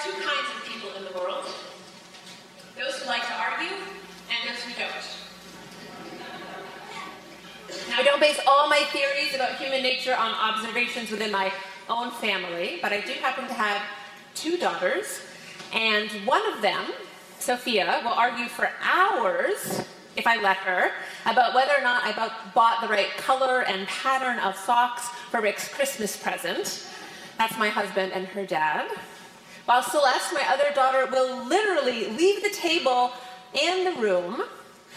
two kinds of people in the world. Those who like to argue and those who don't. Now, I don't base all my theories about human nature on observations within my own family, but I do happen to have two daughters, and one of them, Sophia, will argue for hours, if I let her, about whether or not I bought the right color and pattern of socks for Rick's Christmas present. That's my husband and her dad. While Celeste, my other daughter, will literally leave the table and the room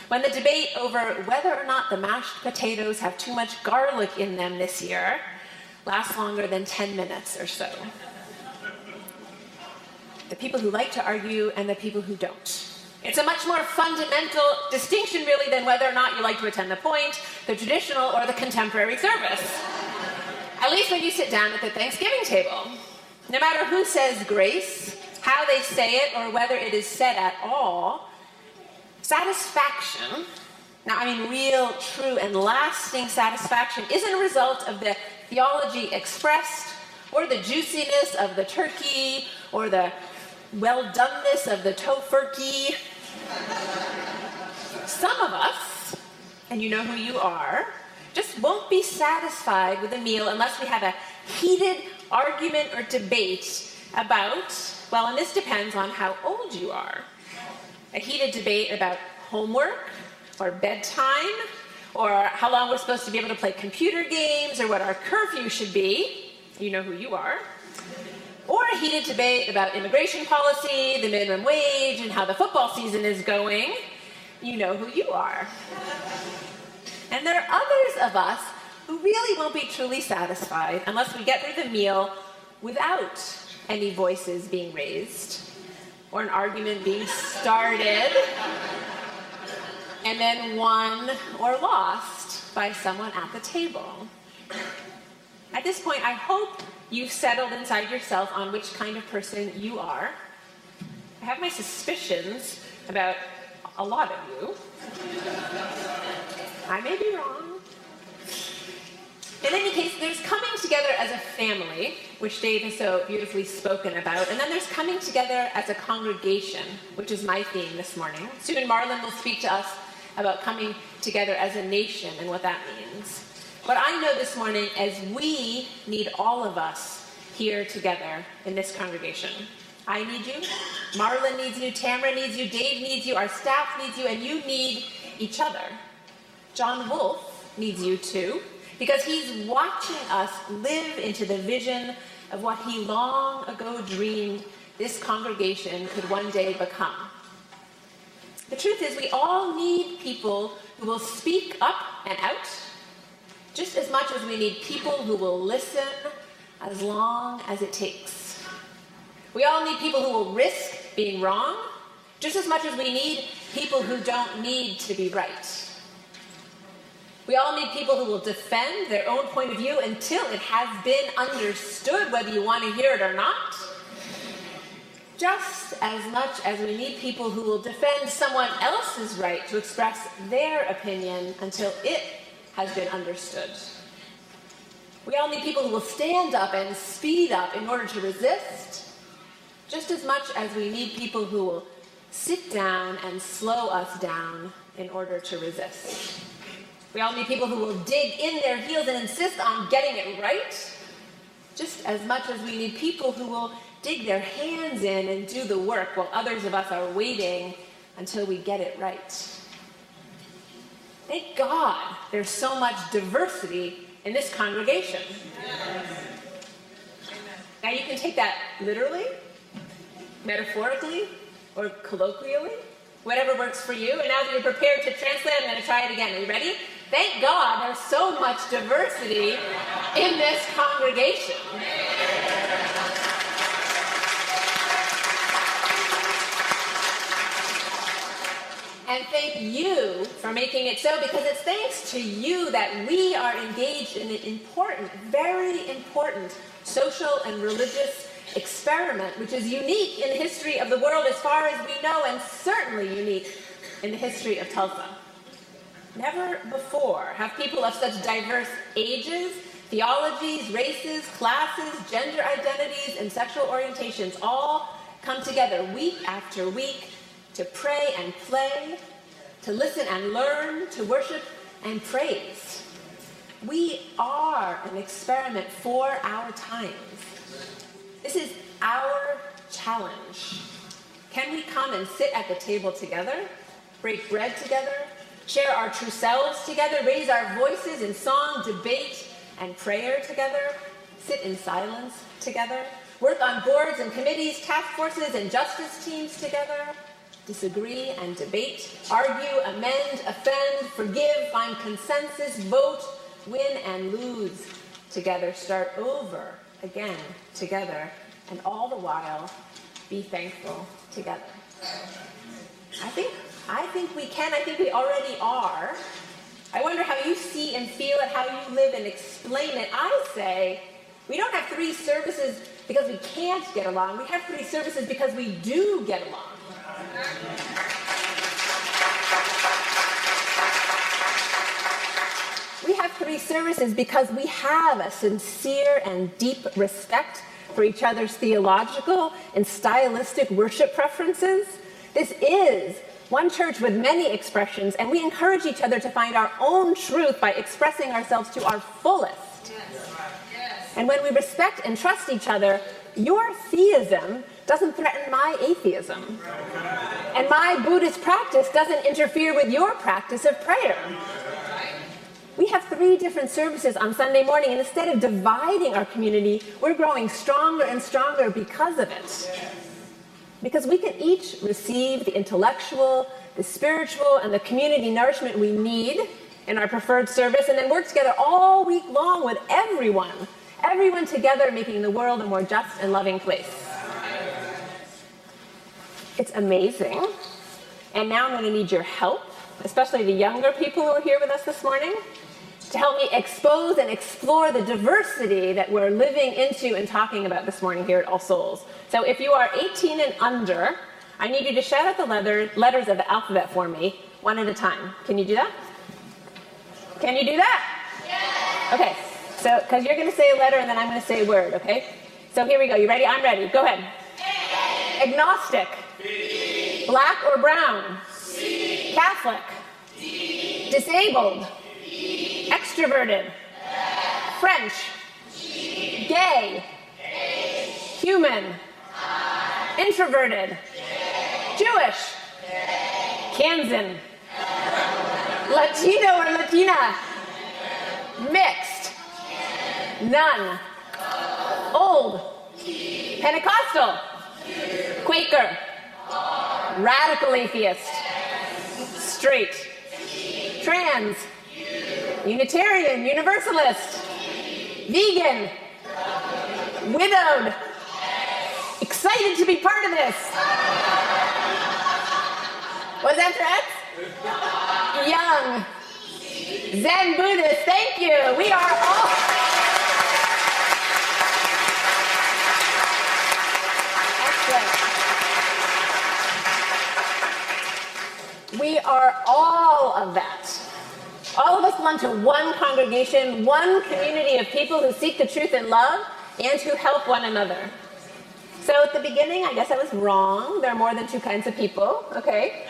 when the debate over whether or not the mashed potatoes have too much garlic in them this year lasts longer than 10 minutes or so. The people who like to argue and the people who don't. It's a much more fundamental distinction, really, than whether or not you like to attend the point, the traditional, or the contemporary service. At least when you sit down at the Thanksgiving table. No matter who says grace, how they say it, or whether it is said at all, satisfaction, now I mean real, true, and lasting satisfaction, isn't a result of the theology expressed, or the juiciness of the turkey, or the well-doneness of the tofurkey. Some of us, and you know who you are, just won't be satisfied with a meal unless we have a heated argument or debate about, well, and this depends on how old you are. A heated debate about homework, or bedtime, or how long we're supposed to be able to play computer games, or what our curfew should be. You know who you are. Or a heated debate about immigration policy, the minimum wage, and how the football season is going. You know who you are. And there are others of us who really won't be truly satisfied unless we get through the meal without any voices being raised, or an argument being started, and then won or lost by someone at the table. At this point, I hope you've settled inside yourself on which kind of person you are. I have my suspicions about a lot of you. I may be wrong. In any case, there's coming together as a family, which Dave has so beautifully spoken about, and then there's coming together as a congregation, which is my theme this morning. Soon Marlon will speak to us about coming together as a nation and what that means. But I know this morning as we need all of us here together in this congregation. I need you, Marlon needs you, Tamara needs you, Dave needs you, our staff needs you, and you need each other. John Wolfe needs you too, because he's watching us live into the vision of what he long ago dreamed this congregation could one day become. The truth is, we all need people who will speak up and out, just as much as we need people who will listen as long as it takes. We all need people who will risk being wrong, just as much as we need people who don't need to be right. We all need people who will defend their own point of view until it has been understood, whether you want to hear it or not. Just as much as we need people who will defend someone else's right to express their opinion until it has been understood. We all need people who will stand up and speed up in order to resist, just as much as we need people who will sit down and slow us down in order to resist. We all need people who will dig in their heels and insist on getting it right, just as much as we need people who will dig their hands in and do the work while others of us are waiting until we get it right. Thank God there's so much diversity in this congregation. Yes. Now you can take that literally, metaphorically, or colloquially, whatever works for you. And now that you're prepared to translate, I'm going to try it again. Are you ready? Thank God there's so much diversity in this congregation. And thank you for making it so, because it's thanks to you that we are engaged in an important, very important social and religious experiment, which is unique in the history of the world as far as we know, and certainly unique in the history of Tulsa. Never before have people of such diverse ages, theologies, races, classes, gender identities, and sexual orientations all come together week after week to pray and play, to listen and learn, to worship and praise. We are an experiment for our times. This is our challenge. Can we come and sit at the table together, break bread together, share our true selves together, raise our voices in song, debate, and prayer together, sit in silence together, work on boards and committees, task forces, and justice teams together, disagree and debate, argue, amend, offend, forgive, find consensus, vote, win and lose together, start over again together, and all the while be thankful together. I think we can. I think we already are. I wonder how you see and feel it, how you live and explain it. I say we don't have 3 services because we can't get along. We have 3 services because we do get along. We have 3 services because we have a sincere and deep respect for each other's theological and stylistic worship preferences. This is one church with many expressions, and we encourage each other to find our own truth by expressing ourselves to our fullest. Yes. And when we respect and trust each other, your theism doesn't threaten my atheism. And my Buddhist practice doesn't interfere with your practice of prayer. We have 3 different services on Sunday morning, and instead of dividing our community, we're growing stronger and stronger because of it. Because we can each receive the intellectual, the spiritual, and the community nourishment we need in our preferred service, and then work together all week long with everyone together, making the world a more just and loving place. It's amazing. And now I'm going to need your help, especially the younger people who are here with us this morning, to help me expose and explore the diversity that we're living into and talking about this morning here at All Souls. So if you are 18 and under, I need you to shout out the letters of the alphabet for me, one at a time. Can you do that? Can you do that? Yes. Okay, so, because you're going to say a letter and then I'm going to say a word, okay? So here we go. You ready? I'm ready. Go ahead. A. Agnostic. B. Black or brown. C. Catholic. D. Disabled. B. Extroverted. F. French. G. Gay. H. Human. I. Introverted. J. Jewish. K. Kansan. Latino or Latina. Mixed. None. Old. Pentecostal. Quaker. Radical atheist. Straight. Trans. Unitarian. Universalist. Vegan. Widowed. Excited to be part of this. What's after X? Young. Zen Buddhist. Thank you. We are all... We are all of that. All of us belong to one congregation, one community of people who seek the truth in love and who help one another. So at the beginning, I guess I was wrong. There are more than 2 kinds of people, okay?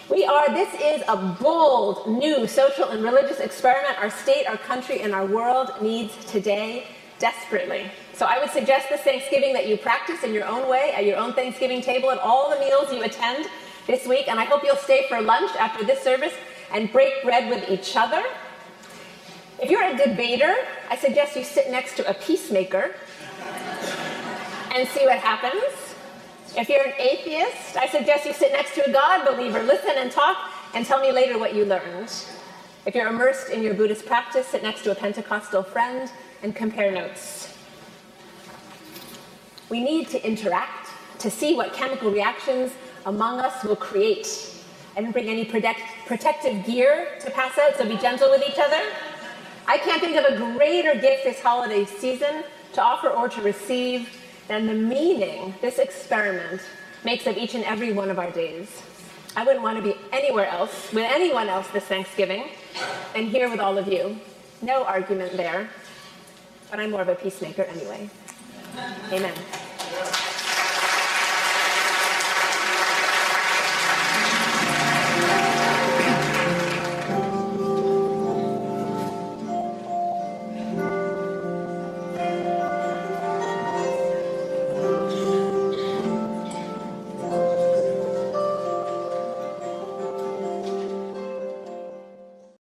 This is a bold, new social and religious experiment our state, our country, and our world needs today desperately. So I would suggest this Thanksgiving that you practice in your own way, at your own Thanksgiving table, at all the meals you attend this week, and I hope you'll stay for lunch after this service and break bread with each other. If you're a debater, I suggest you sit next to a peacemaker and see what happens. If you're an atheist, I suggest you sit next to a God believer, listen and talk, and tell me later what you learned. If you're immersed in your Buddhist practice, sit next to a Pentecostal friend and compare notes. We need to interact to see what chemical reactions among us will create. I didn't bring any protective gear to pass out, so be gentle with each other. I can't think of a greater gift this holiday season to offer or to receive than the meaning this experiment makes of each and every one of our days. I wouldn't want to be anywhere else, with anyone else this Thanksgiving, and here with all of you. No argument there, but I'm more of a peacemaker anyway. Amen.